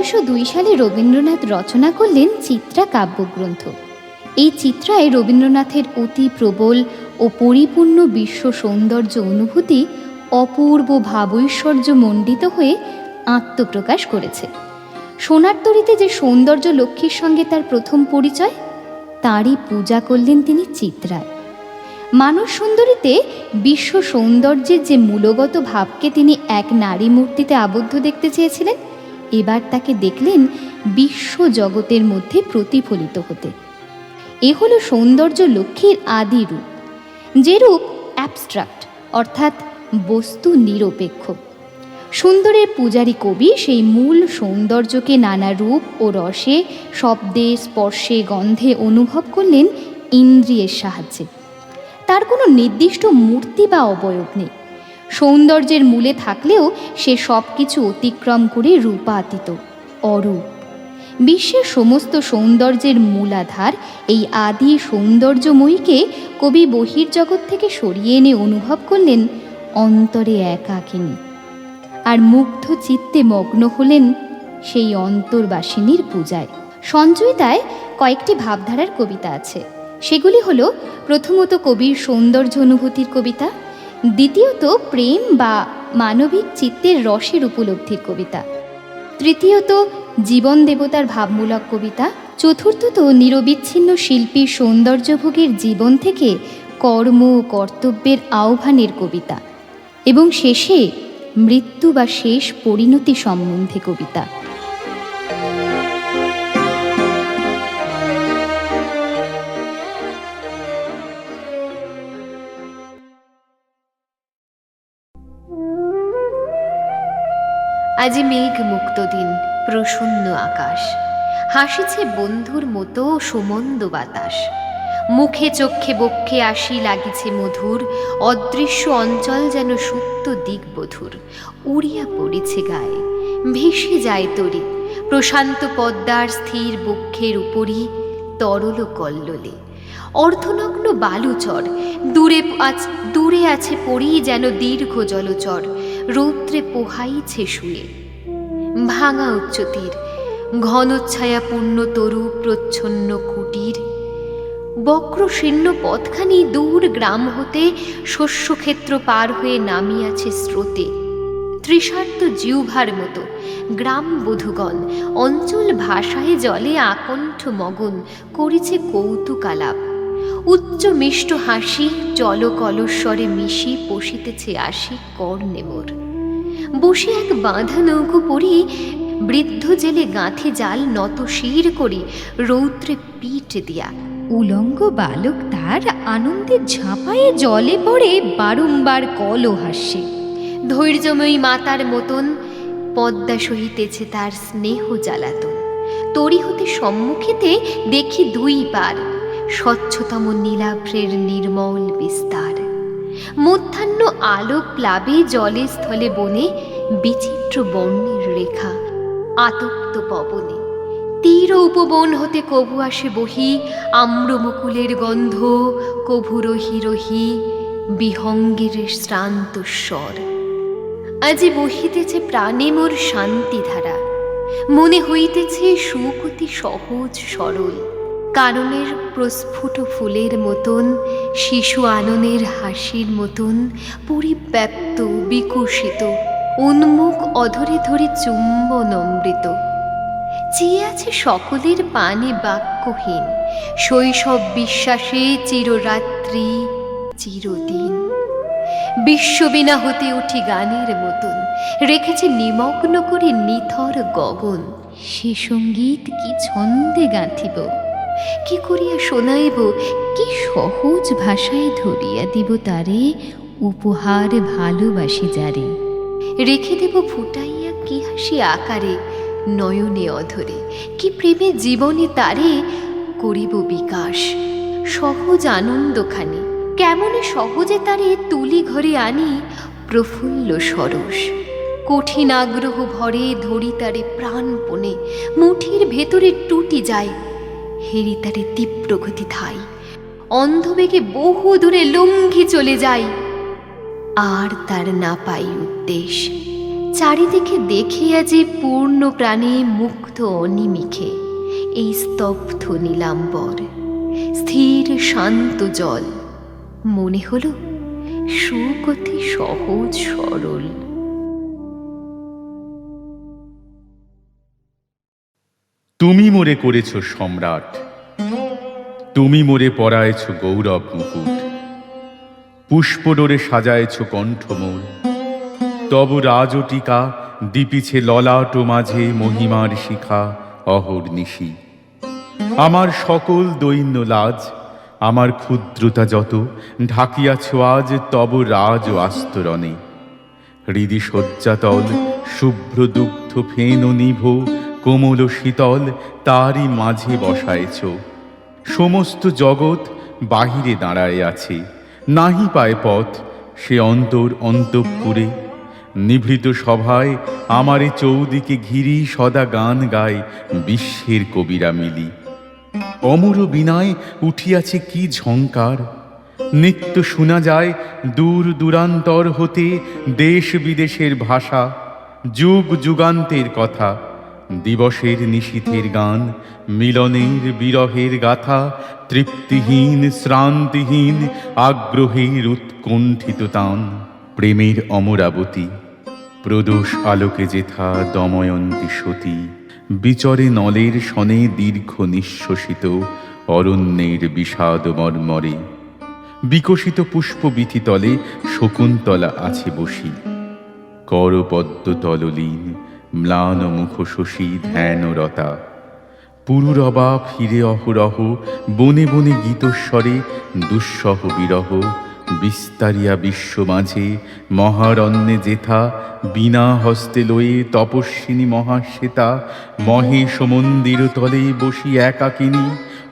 ১৯০২ সালে রবীন্দ্রনাথ রচনা করলেন চিত্রা কাব্যগ্রন্থ। এই চিত্রায় রবীন্দ্রনাথের অতি প্রবল ও পরিপূর্ণ বিশ্ব সৌন্দর্য অনুভূতি অপূর্ব ভাবৈশ্বর্য মণ্ডিত হয়ে আত্মপ্রকাশ করেছে। সোনার তরীতে যে সৌন্দর্য লক্ষ্মীর সঙ্গে তার প্রথম পরিচয়, তারই পূজা করলেন তিনি চিত্রায়। মানস সুন্দরীতে বিশ্ব সৌন্দর্যের যে মূলগত ভাবকে তিনি এক নারী মূর্তিতে আবদ্ধ দেখতে চেয়েছিলেন, এবার তাকে দেখলেন বিশ্ব জগতের মধ্যে প্রতিফলিত হতে। এ হলো সৌন্দর্য লক্ষ্মীর আদি রূপ, যে রূপ অ্যাবস্ট্রাক্ট অর্থাৎ বস্তু নিরপেক্ষ। সুন্দরের পূজারী কবি সেই মূল সৌন্দর্যকে নানা রূপ ও রসে, শব্দে, স্পর্শে, গন্ধে অনুভব করলেন ইন্দ্রিয়ের সাহায্যে। তার কোনো নির্দিষ্ট মূর্তি বা অবয়ব নেই। সৌন্দর্যের মূলে থাকলেও সে সব কিছু অতিক্রম করে রূপাতীত, অরূপ। বিশ্বের সমস্ত সৌন্দর্যের মূলাধার এই আদি সৌন্দর্যময়ীকে কবি বহির্জগৎ থেকে সরিয়ে এনে অনুভব করলেন অন্তরে একাকিনী, আর মুগ্ধ চিত্তে মগ্ন হলেন সেই অন্তর্বাসিনীর পূজায়। সঞ্চয়িতায় কয়েকটি ভাবধারার কবিতা আছে। সেগুলি হলো, প্রথমত কবির সৌন্দর্য অনুভূতির কবিতা, দ্বিতীয়ত প্রেম বা মানবিক চিত্তের রসের উপলব্ধির কবিতা, তৃতীয়ত জীবন দেবতার ভাবমূলক কবিতা, চতুর্থত নিরবিচ্ছিন্ন শিল্পীর সৌন্দর্যভোগের জীবন থেকে কর্ম ও কর্তব্যের আহ্বানের কবিতা, এবং শেষে মৃত্যু বা শেষ পরিণতি সম্বন্ধে কবিতা। আজি মেঘ মুক্ত দিন, প্রসন্ন আকাশ, হাসিছে বন্ধুর মতো সুমন্দ বাতাস। মুখে চক্ষে বক্ষে আসি লাগিছে মধুর, অদৃশ্য অঞ্চল যেন সুপ্ত দিগ্বধূর। উড়িয়া পড়েছে গায়ে, ভেসে যায় তরি, প্রশান্ত পদ্মার স্থির বক্ষের উপরই তরল কল্লোলে। অর্ধনগ্ন বালুচর, দূরে আছে পড়ি যেন দীর্ঘ জলচর, রৌদ্রে পোহাইছে শুয়ে। ভাঙা উচ্চতীর, ঘনচ্ছায়াপূর্ণ তরু প্রচ্ছন্ন কুটির, বক্রশীর্ণ পথখানি দূর গ্রাম হতে শস্যক্ষেত্র পার হয়ে নামিয়াছে স্রোতে। তৃষার্ত জিহ্বার মতো গ্রাম বধূগণ অঞ্চল ভাষায় জলে আকণ্ঠ মগন করিছে কৌতুকালাপ। উচ্চ মিষ্ট হাসি জল কলস্বরে মিশি পশিতেছে আসি কর্ণে মোর। বসে এক বাঁধা নৌকো পরি, বৃদ্ধ জেলে গাঁথে জাল নত শির করি রৌদ্রে পিঠ দিয়া। উলঙ্গ বালক তার আনন্দে ঝাঁপায়ে জলে পড়ে বারংবার কলও হাসে। ধৈর্যময়ী মাতার মতন পদ্মা সহিতেছে তার স্নেহ জ্বালাতন। তরি হতে সম্মুখেতে দেখি দুই পার, স্বচ্ছতম নীলাভ্রের নির্মল বিস্তার। মধ্যাহ্ন আলোক প্লাবে জলে স্থলে বনে বিচিত্র বর্ণের রেখা। আতপ্ত পবনে তীর উপবন হতে কভু আসে বহি, আম্রমুকুলের গন্ধ কভু রহি রহি বিহঙ্গের শ্রান্ত স্বর। আজি বহিতেছে প্রাণে মোর শান্তিধারা, মনে হইতেছে সুখ অতি সহজ সরল। কাননের প্রস্ফুট ফুলের মতন, শিশু আননের হাসির মতন পরিব্যাপ্ত বিকশিত, উন্মুখ অধরে ধরে চুম্বন অমৃত। চেয়ে আছে সকলের পানে বাক্যহীন, শৈশব বিশ্বাসে চিররাত্রি চিরদিন। বিশ্ববীণা হতে উঠি গানের মতন, রেখেছে নিমগ্ন করে নিথর গগন। সে সঙ্গীত কি ছন্দে গাঁথিব, কি করিয়া শোনাইব, কি সহজ ভাষায় ধরিয়া দিব তারে, উপহার ভালোবাসি যারে। রেখে দেব ফুটাইয়া কি হাসি আকারে, নয়নে অধরে কি প্রেমে জীবনে তারে করিব বিকাশ। সহজ আনন্দখানি কেমনে সহজে তারে তুলি ঘরে আনি, প্রফুল্ল সরস। কঠিন আগ্রহ ভরে ধরি তারে প্রাণপণে, মুঠির ভেতরে টুটি যায়, হেরি তারে তীব্র গতি ধাই। অন্ধবেগে বহু দূরে লঙ্ঘি চলে যায়, আর তার না পাই উদ্দেশ। চারিদিকে দেখিয়া যে পূর্ণ প্রাণে মুগ্ধ অনিমিখে এই স্তব্ধ নীলাম্বর, স্থির শান্ত জল, মনে হল সুখ অতি সহজ সরল। তুমি মোরে করেছ সম্রাট, তুমি মোরে পরায়েছ গৌরব মুকুট, পুষ্পডোরে সাজায়েছ কণ্ঠ মোর, তব রাজটিকা দীপিছে ললাট মাঝে মহিমার শিখা অহর্নিশি। আমার সকল দৈন্য লাজ, আমার ক্ষুদ্রতা যত ঢাকিয়াছ আজ তব রাজ আস্তরণে। হৃদি শয্যাতল শুভ্র দুগ্ধ ফেন নিভ কোমল শীতল তারই মাঝে বসায়েছ। সমস্ত জগৎ বাহিরে দাঁড়ায় আছে, নাহি পায় পথ সে অন্তর অন্তঃপুরে। নিভৃত সভায় আমারে চৌদিকে ঘিরি সদা গান গায় বিশ্বের কবিরা মিলি। অমর বিনায় উঠিয়াছে কি ঝঙ্কার, নিত্য শোনা যায় দূর দূরান্তর হতে দেশ বিদেশের ভাষা, যুগ যুগান্তের কথা। দিবসের নিশীথের গান, মিলনের বিরহের গাথা, তৃপ্তিহীন শ্রান্তিহীন আগ্রহের উৎকণ্ঠিত তান। প্রেমের অমরাবতী প্রদোষ আলোকে যেথা দময়ন্তী সতী, বিচরে নলের শনে দীর্ঘ নিঃশ্বসিত অরণ্যের বিষাদ মর্মরে। বিকশিত পুষ্পবীথি তলে শকুন্তলা আছে বসি, করপদ্ম তললীন ম্লান মুখ শশী ধ্যানরতা। পুরুরবা ফিরে অহরহ বনে বনে গীতস্বরে দুঃসহ বিরহ। বিস্তারিয়া বিশ্ব মাঝে মহারণ্যে যেথা বিনা হস্তে লয়ে তপস্বিনী মহাশ্বেতা। মহেশ মন্দির তলে বসি একাকিনী,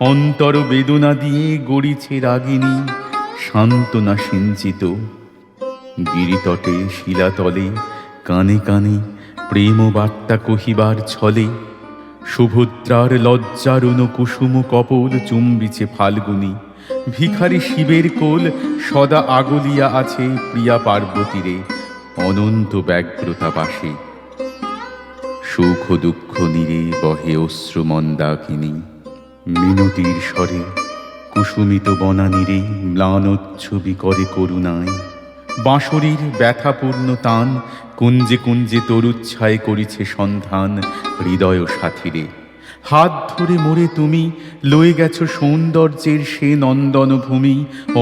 অন্তর বেদনা দিয়ে গড়িছে রাগিনী সান্ত্বনা সিঞ্চিত। গিরিতটে শিলাতলে কানে কানে প্রেম বার্তা কহিবার ছলে, সুভদ্রার লজ্জারুণ কুসুম কপোল চুম্বিছে ফাল্গুনী। ভিখারি শিবের কোল সদা আগলিয়া আছে প্রিয়া পার্বতীরে অনন্ত ব্যগ্রতা বাসে। সুখ দুঃখ নীরে বহে অশ্রু মন্দাকিনী, মিনতির স্বরে কুসুমিত বনানীরে ম্লানোচ্ছবি করে করুণায়। বাঁশরীর ব্যথাপূর্ণ তান কুঞ্জে কুঞ্জে তরুচ্ছায় করিছে সন্ধান হৃদয় সাথীরে। হাত ধরে মোরে তুমি লয়ে গেছ সৌন্দর্যের সে নন্দন ভূমি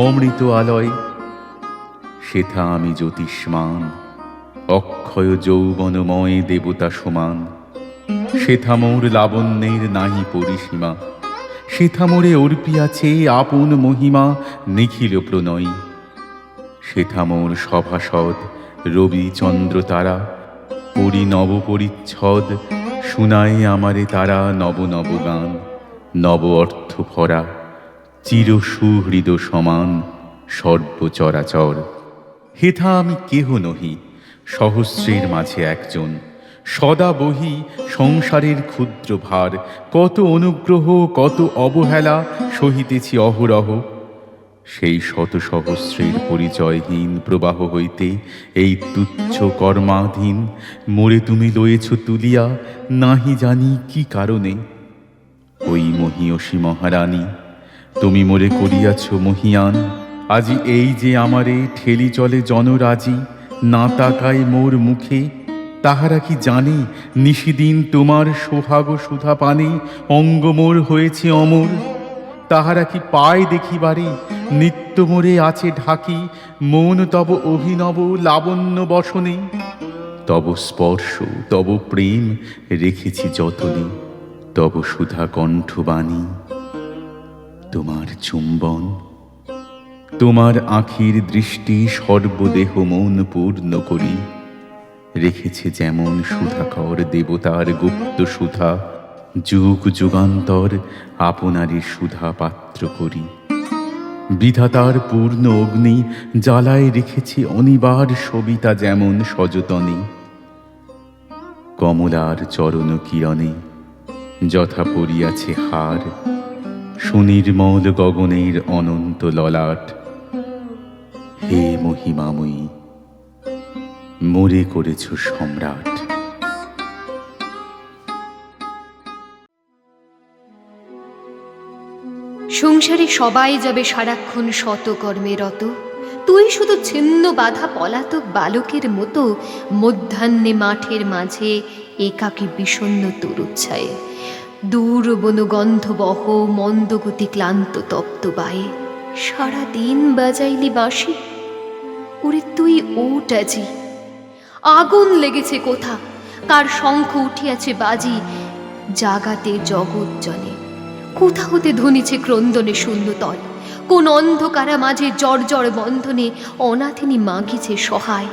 অমৃত আলয়। সেথা আমি জ্যোতিষ্মান অক্ষয় যৌবনময় দেবতা সমান। সেথা মোর লাবণ্যের নাহি পরিসীমা, সেথা মোরে অর্পিয়াছে আপন মহিমা নিখিল প্রণয়। সেথা মোর সভাসদ রবি চন্দ্র তারা, পরিনব পরিচ্ছদ শুনায় আমারে তারা নব নব গান। নব অর্থ ভরা চির সুহৃদ সমান সর্বচরাচর। হেথা আমি কেহ নহি সহস্রের মাঝে একজন, সদা বহি সংসারের ক্ষুদ্র ভার। কত অনুগ্রহ কত অবহেলা সহিতেছি অহরহ। সেই শত সহস্রের পরিচয়হীন প্রবাহ হইতে এই তুচ্ছ কর্মাধীন মোরে তুমি লয়েছ তুলিয়া নাহি জানি কি কারণে। ওই মহীয়সী মহারানী তুমি মোরে করিয়াছ মহিয়ান। আজি এই যে আমারে ঠেলি চলে জনরাজি, না তাকায় মোর মুখে। তাহারা কি জানে নিশিদিন তোমার সোহাগ সুধা পানে অঙ্গ মোর হয়েছে অমর। তাহারা কি পায় দেখিবারে নিত্য মোরে আছে ঢাকি মন তব অভিনব লাবণ্য বসনে। তব স্পর্শ তব প্রেম রেখেছি যতনে, তব সুধা কণ্ঠবাণী তোমার চুম্বন। তোমার আখির দৃষ্টি সর্বদেহ মন পূর্ণ করি, রেখেছে যেমন সুধাকর দেবতার গুপ্ত সুধা। যুগ যুগান্তর আপনারই সুধা পাত্র করি, বিধাতার পূর্ণ অগ্নি জ্বালায় রেখেছি অনিবার সবিতা যেমন সযতনে। কমলার চরণ কিরণে যথা পড়িয়াছে হার, সুনির্মল গগনের অনন্ত ললাট। হে মহিমাময়ী মোরে করেছ সম্রাট। সংসারে সবাই যাবে সারাক্ষণ শতকর্মে রত, তুই শুধু ছিন্ন বাধা পলাতক বালকের মতো মধ্যাহ্নে মাঠের মাঝে একাকী বিষণ্ণ তরুচ্ছায়ে, দূর বনগন্ধ বহ মন্দগতি ক্লান্ত তপ্ত বায়ে, সারাদিন বাজাইলি বাঁশি। ওরে তুই ওঠ আজি, আগুন লেগেছে কোথা, কার শঙ্খ উঠিয়াছে বাজি, জাগাতে জগৎ জনে কোথা হতে ধ্বনিছে ক্রন্দনে শূন্যতল, কোন অন্ধকারা মাঝে জর্জর বন্ধনে অনাথিনী মাগিছে সহায়।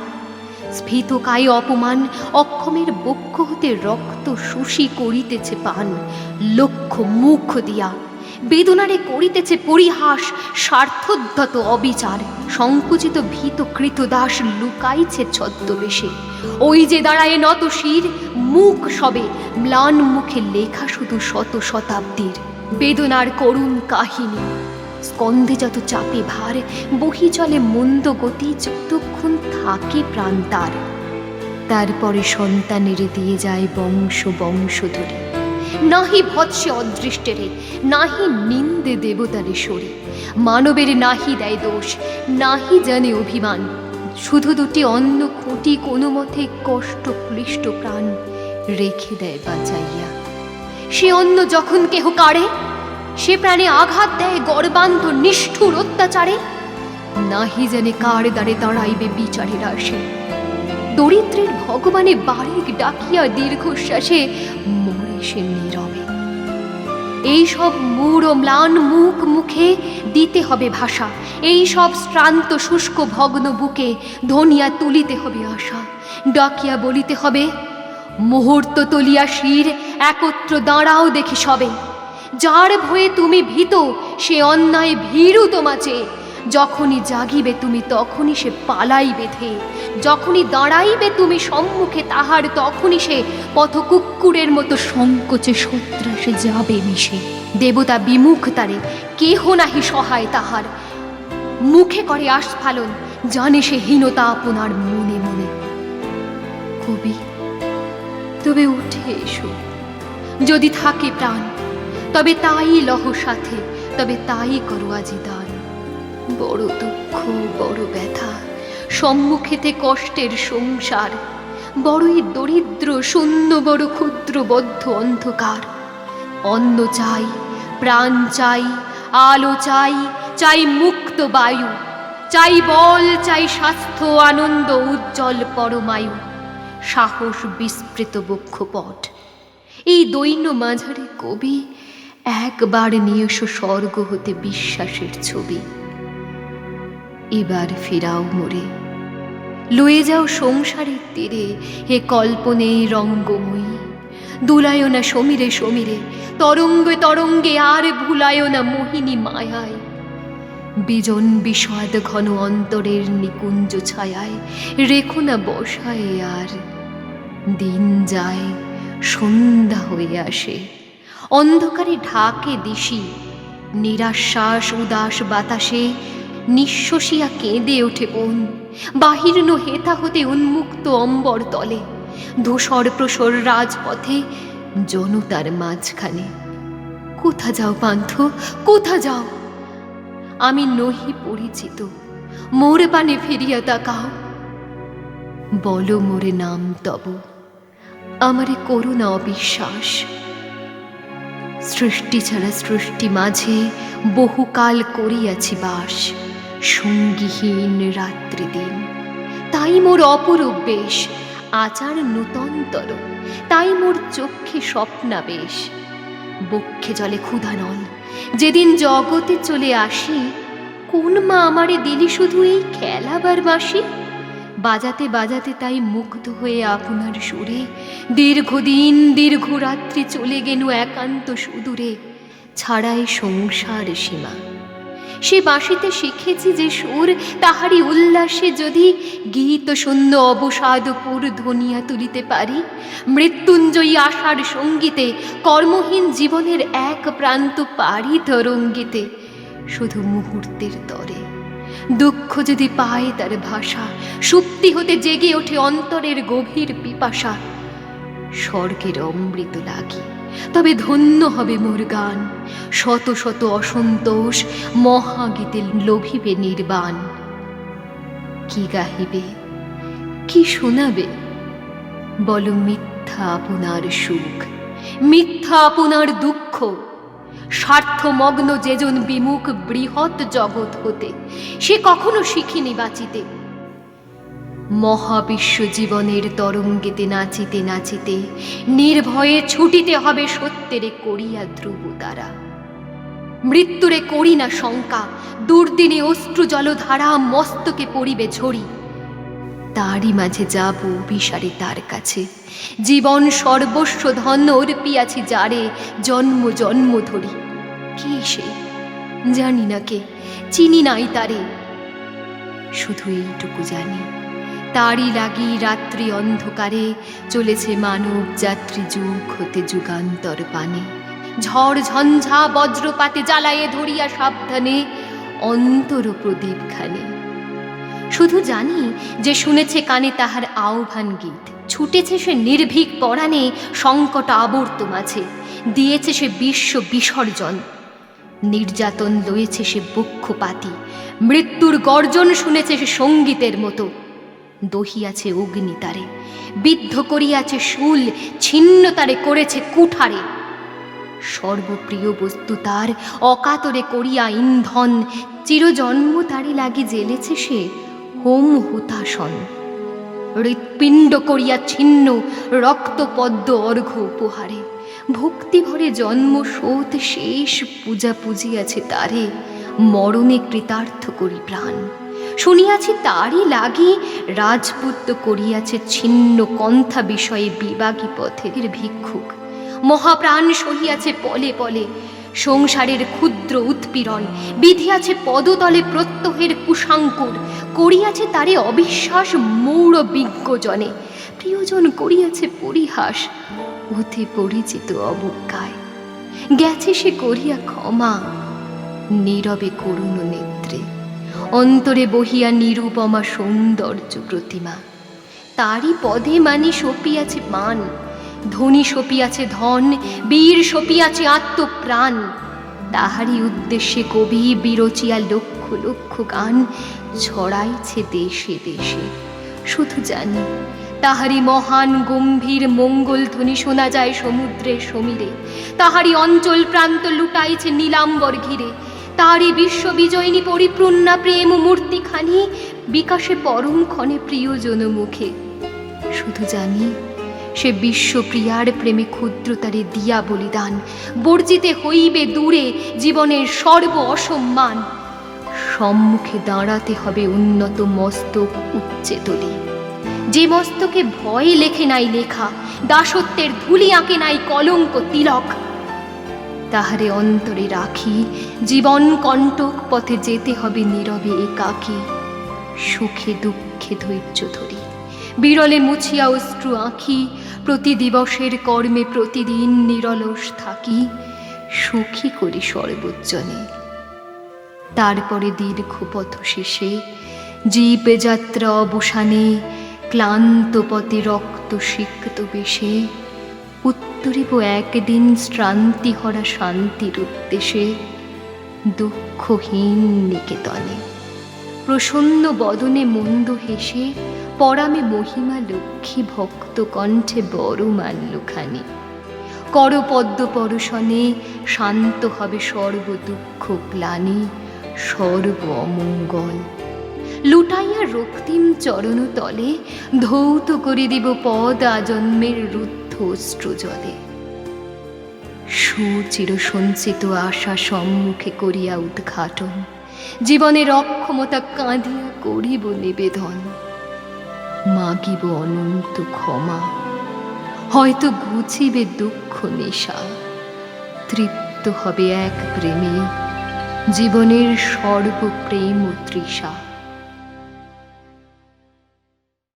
স্ফীত কায় অপমান অক্ষমের বক্ষ হতে রক্ত শুষি করিতেছে পান, লক্ষ মুখ দিয়া বেদনারে করিতেছে পরিহাস, স্বার্থোদ্ধত অবিচার সংকুচিত ভীত কৃতদাস লুকাইছে ছদ্মবেশে। ওই যে দাঁড়ায় নত শির, মুখ সবে ম্লান মুখে লেখা শুধু শত শতাব্দীর বেদনার করুণ কাহিনী। স্কন্ধে যত চাপে ভার, বহি চলে মন্দ গতি, যতক্ষণ থাকে প্রাণ তার। তারপরে সন্তানের দিয়ে যায় বংশ বংশ ধরে, নাহি ভৎসে অদৃষ্টেরে, নাহি নিন্দে দেবতারে সরে, মানবের নাহি দেয় দোষ, নাহি জানে অভিমান, শুধু দুটি অন্ন খুঁটি কোনো মতে কষ্ট ক্লিষ্ট প্রাণ রেখে দেয় বাঁচাইয়া। সে অন্ন যখন কেহ কাড়ে, সে প্রাণে আঘাত দেয় গর্বান্ধ নিষ্ঠুর অত্যাচারে, নাহি জানে কার দ্বারে দাঁড়াইবে বিচারের আসে। দরিদ্রের ভগবানে বাড়িক ডাকিয়া দীর্ঘশ্বাসে মরে সে নীরবে। এই সব মূঢ় ম্লান মুখ মুখে দিতে হবে ভাষা, এই সব শ্রান্ত শুষ্ক ভগ্ন বুকে ধনিয়া তুলিতে হবে আশা। ডাকিয়া বলিতে হবে, মুহূর্ত তলিয়া শির একত্র দাঁড়াও দেখি সবে, যার ভয়ে তুমি ভীত সে অন্যায় ভীরু তোমাচে, যখনই জাগিবে তুমি তখনই সে পালাই বেঁধে, যখনই দাঁড়াইবে তুমি সম্মুখে তাহার তখনই সে পথ কুক্কুরের মতো সংকোচে সত্রাসে যাবে মিশে। দেবতা বিমুখ তারে, কেহ নাহি সহায় তাহার, মুখে করে আস্ফালন, জানে সে হীনতা আপনার মনে মনে। কবি, তবে উঠে এসো, যদি থাকে প্রাণ তবে তাই লহ সাথে, তবে তাই করো আজি দান। বড় দুঃখ বড় ব্যথা, সম্মুখেতে কষ্টের সংসার, বড়ই দরিদ্র শূন্য বড় ক্ষুদ্র বদ্ধ অন্ধকার। অন্ন চাই, প্রাণ চাই, আলো চাই, চাই মুক্ত বায়ু, চাই বল, চাই স্বাস্থ্য, আনন্দ, উজ্জ্বল পরমায়ু, সাহস, বিস্মৃত বক্ষপট। এই দৈন্য মাঝারে কবি একবার নিয়ে এসো স্বর্গ হতে বিশ্বাসের ছবি। এবার ফেরাও মোরে, লয়ে যাও সংসারের তীরে, হে কল্পনে রঙ্গময়ী। দুলায় না সমীরে সমীরে, তরঙ্গে তরঙ্গে, আর ভুলায় না মোহিনী মায়ায়। বিজন বিষাদ ঘন অন্তরের নিকুঞ্জ ছায়ায়, রেখো না বসায় আর। দিন যায়, সন্ধ্যা হয়ে আসে, অন্ধকারে ঢাকে দিশি, নিরাশ্বাস উদাস বাতাসে নিঃশ্বসিয়া কেঁদে ওঠে বন। বাহির্ন হেতা হতে উন্মুক্ত অম্বর তলে, ধূসর প্রসর রাজপথে, জনতার মাঝখানে। কোথা যাও পান্থ, কোথা যাও? আমি নহি পরিচিত, মোর পানে ফিরিয়া তাকাও। বলো মোরে নাম তব, আমারে করুণা অবিশ্বাস। সৃষ্টি ছাড়া সৃষ্টি মাঝে বহুকাল করিয়াছি বাস, সঙ্গীহীন রাত্রি দিন। তাই মোর অপরূপ বেশ, আচার নূতনতর, তাই মোর চক্ষে স্বপ্নাবেশ। বক্ষে জলে ক্ষুধানল, যেদিন জগতে চলে আসি, কোন মা আমারে দিলি শুধু এই খেলাবার বাঁশি। বাজাতে বাজাতে তাই মুগ্ধ হয়ে আপনার সুরে, দীর্ঘদিন দীর্ঘ রাত্রি চলে গেল একান্ত সুদূরে, ছাড়াই সংসার সীমা। সে বাঁশিতে শিখেছি যে সুর, তাহারি উল্লাসে যদি গীত শূন্য অবসাদপুর ধ্বনিয়া তুলিতে পারি। মৃত্যুঞ্জয়ী আশার সঙ্গীতে কর্মহীন জীবনের এক প্রান্ত পারি তরঙ্গিতে, শুধু মুহূর্তের তরে। দুঃখ যদি পায় তার ভাষা, সুপ্তি হতে জেগে ওঠে অন্তরের গভীর পিপাসা। স্বর্গের অমৃত লাগি, তবে ধন্য হবে মোর গান। শত শত অসন্তোষ মহাগীতে লোভিবে নির্বাণ। কি গাহিবে, কি শোনাবে, বল মিথ্যা আপনার সুখ, মিথ্যা আপনার দুঃখ। স্বার্থমগ্ন যেজন বিমুখ বৃহৎ জগৎ হতে, সে কখনো শিখিনি বাঁচিতে। মহাবিশ্ব জীবনের তরঙ্গেতে নাচিতে নাচিতে নির্ভয়ে ছুটিতে হবে সত্যেরে করিয়া ধ্রুব তারা। মৃত্যুরে করি না শঙ্কা, দুর্দিনে অশ্রু জলধারা মস্তকে পড়িবে ঝরি। তারই মাঝে যাব বিসারে তার কাছে, জীবন সর্বস্ব ধন অর্পিয়াছি যারে জন্ম জন্ম ধরি। কি সে জানি না, কে চিনি নাই তারে, শুধু এইটুকু জানি তারই লাগি রাত্রি অন্ধকারে চলেছে মানব যাত্রী যুগ হতে যুগান্তর পানে। ঝড় ঝঞ্ঝা বজ্রপাতে জ্বালায়ে ধরিয়া সাবধানে অন্তর প্রদীপখানে। শুধু জানি যে শুনেছে কানে তাহার আহ্বান গীত, ছুটেছে সে নির্ভীক পরাণে সংকট আবর্ত মাঝে, দিয়েছে সে বিশ্ব বিসর্জন। নির্যাতন লয়েছে সে বক্ষপাতি, মৃত্যুর গর্জন শুনেছে সে সঙ্গীতের মতো। দহিয়াছে অগ্নি তারে, বিদ্ধ করিয়াছে শূল, ছিন্ন তারে করেছে কুঠারে। সর্বপ্রিয় বস্তু তার অকাতরে করিয়া ইন্ধন, চিরজন্ম তারে লাগি জেলেছে সে হোম হুতাসন। হৃৎপিণ্ড করিয়া ছিন্ন রক্তপদ্ম অর্ঘ্য উপহারে, ভক্তি ভরে জন্ম শোধ শেষ পূজা পুজিয়াছে তারে, মরণে কৃতার্থ করি প্রাণ। শুনিয়াছি তারই লাগি রাজপুত্র করিয়াছে ছিন্ন কন্থা বিষয়ে বিবাগী পথের ভিক্ষুক। মহাপ্রাণ সহিয়াছে পলে পলে সংসারের ক্ষুদ্র উৎপীড়ন, বিধিয়াছে পদতলে প্রত্যহের কুশাঙ্কুর, করিয়াছে তারে অবিশ্বাস মৌঢ় বিজ্ঞজনে। প্রিয়জন করিয়াছে পরিহাস অতি পরিচিত অবজ্ঞায়, গেছে সে করিয়া ক্ষমা নীরবে করুণ নেত্রে। অন্তরে বহিয়া নিরুপমা সৌন্দর্য প্রতিমা, তারই পদে মানি সপিয়াছে মান। ধনী সপিয়াছে ধন, বীর সপিয়াছে আত্মপ্রাণ। তাহারই উদ্দেশ্যে কবি বিরচিয়া লক্ষ লক্ষ গান ছড়াইছে দেশে দেশে। শুধু জানি তাহারই মহান গম্ভীর মঙ্গল ধ্বনি শোনা যায় সমুদ্রের সমীরে। তাহারই অঞ্চল প্রান্ত লুটাইছে নীলাম্বর ঘিরে। তারই বিশ্ব বিজয়িনী পরিপূর্ণা প্রেম মূর্তিখানি বিকাশে পরম ক্ষণে প্রিয়জন মুখে। শুধু জানি সে বিশ্বপ্রিয়ার প্রেমে ক্ষুদ্রতারে দিয়া বলিদান, বর্জিতে হইবে দূরে জীবনের সর্ব অসম্মান। সম্মুখে দাঁড়াতে হবে উন্নত মস্তক উচ্চে তোলে, যে মস্তকে ভয় লেখে নাই লেখা, দাসত্বের ধুলি আঁকে নাই কলঙ্ক তিলক। তাহারে অন্তরে রাখি জীবন কণ্টক পথে যেতে হবে নীরবে একাকী। সুখে দুঃখে ধৈর্য ধরি, বিরলে মুছিয়া অশ্রু আঁখি। প্রতি দিবসের কর্মে প্রতিদিন নিরলস থাকি, সুখী করি সর্বজনে। তারপরে দীর্ঘ পথ শেষে জীব যাত্রা অবসানে ক্লান্ত পথে রক্ত সিক্ত বেশে উত্তরিব একদিন শ্রান্তিহরা শান্তির উদ্দেশে দুঃখহীন নিকেতনে। প্রসন্ন বদনে মন্দ হেসে পরামে মহিমা লক্ষ্মী ভক্ত কণ্ঠে বড় মাল্যখানি। করপদ্ম পরশনে শান্ত হবে সর্ব দুঃখ গ্লানি, সর্ব অমঙ্গল। লুটাইয়া রক্তিম চরণ তলে ধৌত করে দিব পদ আজন্মের রুদ্ধ অশ্রু জলে। সুচির সঞ্চিত আশা সম্মুখে করিয়া উদ্ঘাটন, জীবনের অক্ষমতা কাঁদিয়া করিব নিবেদন। মাগিব অনন্ত ক্ষমা, হয়তো ঘুচিবে দুঃখ নেশা। তৃপ্ত হবে এক প্রেমে জীবনের সর্বপ্রেম ও তৃষা।